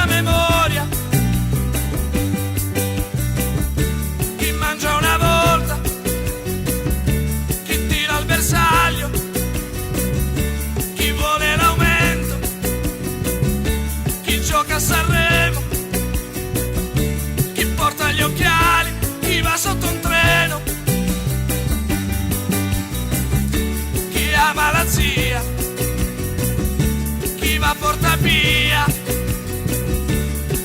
la memoria, chi mangia una volta, chi tira al bersaglio, chi vuole l'aumento, chi gioca a Sanremo, chi porta gli occhiali, chi va sotto un treno, chi ama la zia, chi va a Portapia,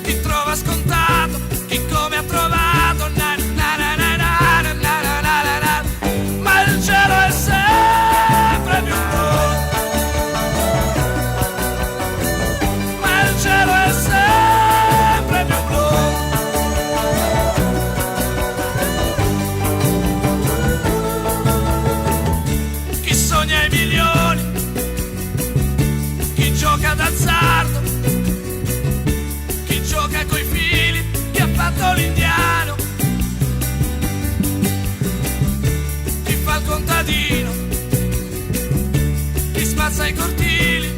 chi trova scontato, chi come ha trovato, na, na, na, na, na, na, na, na, na, na. Ma il cielo è sempre più blu, ma il cielo è sempre più blu. Chi sogna i milioni, chi gioca d'azzardo, chi gioca coi fili, chi ha fatto l'indiano, chi fa il contadino, chi spazza i cortili,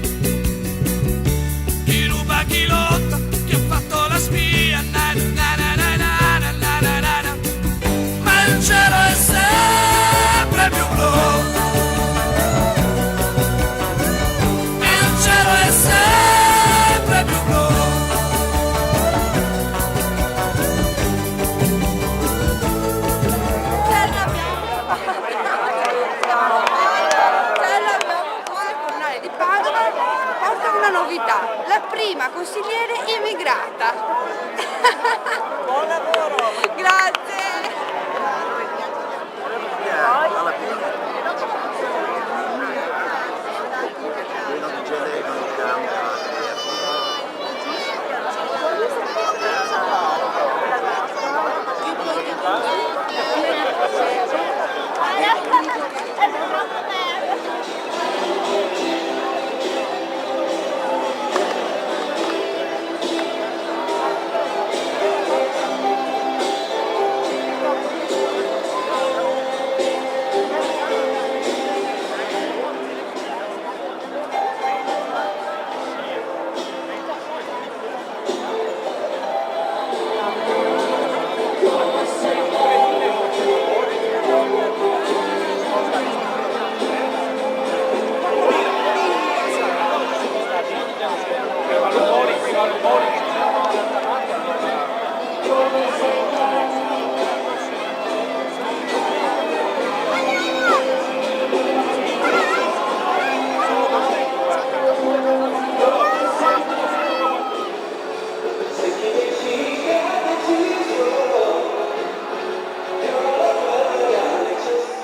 chi ruba, chi lotta, chi ha fatto la spia, na, na, na, na, na, na, na, na, na, na. Ma il cielo è sempre più blu, il cielo è sempre più blu. Di Padova porta una novità, la prima consigliere immigrata. Buon lavoro! Grazie!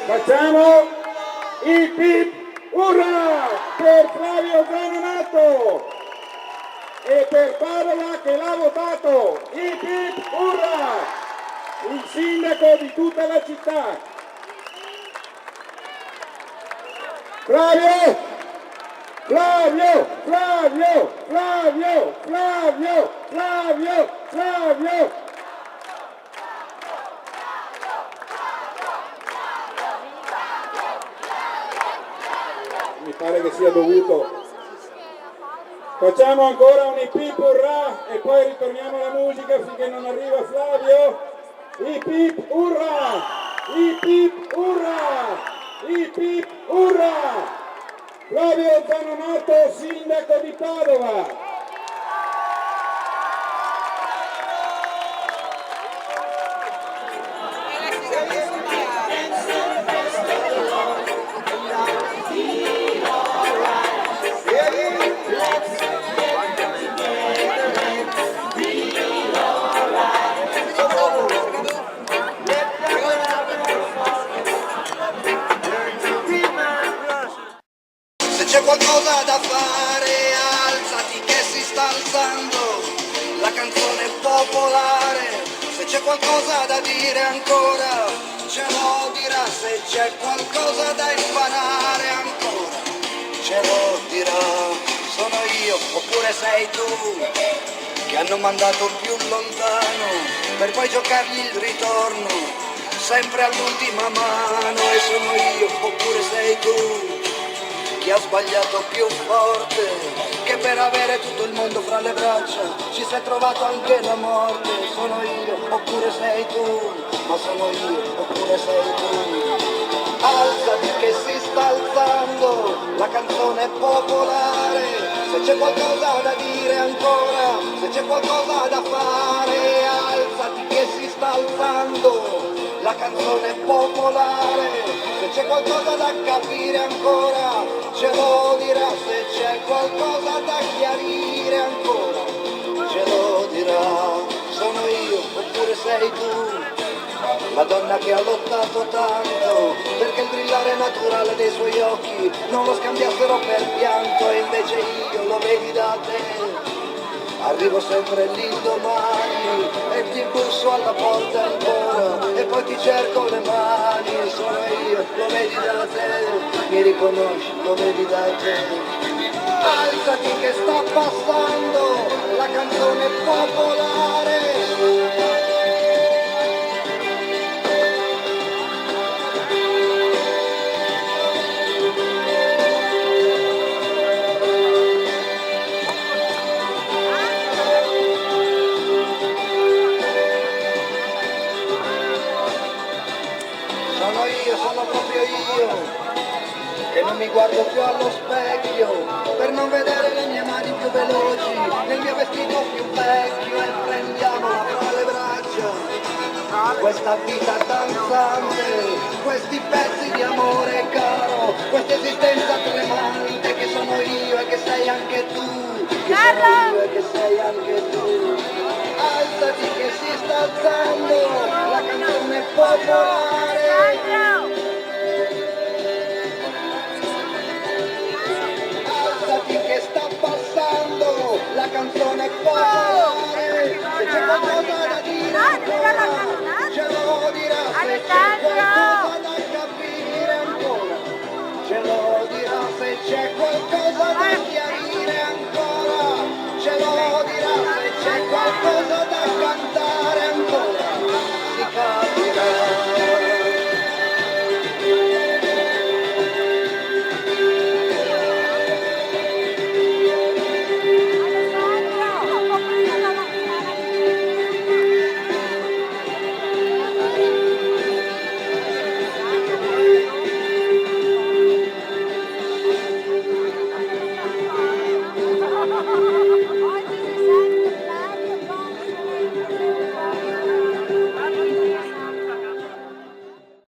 Facciamo hip hip urra per Flavio Zanonato e per Padova che l'ha votato. Hip hip urra, il sindaco di tutta la città. Flavio, Flavio, Flavio, Flavio, Flavio, Flavio, Flavio. Mi pare che sia dovuto. Facciamo ancora un hip hip urrà e poi ritorniamo alla musica finché non arriva Flavio. Hip hip urrà, hip hip urrà, hip hip urrà. Flavio Zanonato, sindaco di Padova. C'è qualcosa da fare, alzati che si sta alzando la canzone popolare. Se c'è qualcosa da dire ancora, ce lo dirà. Se c'è qualcosa da imparare ancora, ce lo dirà. Sono io oppure sei tu che hanno mandato più lontano per poi giocargli il ritorno sempre all'ultima mano. E sono io oppure sei tu che ha sbagliato più forte che per avere tutto il mondo fra le braccia ci sei trovato anche la morte. Sono io oppure sei tu, ma sono io oppure sei tu. Alzati che si sta alzando la canzone popolare, se c'è qualcosa da dire ancora, se c'è qualcosa da fare, alzati che si sta alzando la canzone popolare, se c'è qualcosa da capire ancora, ce lo dirà, se c'è qualcosa da chiarire ancora, ce lo dirà. Sono io oppure sei tu, la donna che ha lottato tanto perché il brillare naturale dei suoi occhi non lo scambiassero per pianto, e invece io lo vedi da te. Arrivo sempre l'indomani e ti busso alla porta ancora e poi ti cerco le mani. Sono io, lo vedi da te, mi riconosci, lo vedi da te. Alzati che sta passando la canzone popolare. Sono proprio io, che non mi guardo più allo specchio, per non vedere le mie mani più veloci, nel mio vestito più vecchio, e prendiamola fra le braccia, questa vita danzante, questi pezzi di amore caro, questa esistenza tremante, che sono io e che sei anche tu, che sono io e che sei anche tu. Alzati che si sta alzando la canzone popolare. Alzati che sta passando la canzone popolare. Se c'è qualcosa da dire ancora, ce lo dirà. Se c'è qualcosa da capire ancora, ce lo dirà. Se c'è qualcosa da chiarire ancora, ce lo dirà. Se c'è qualcosa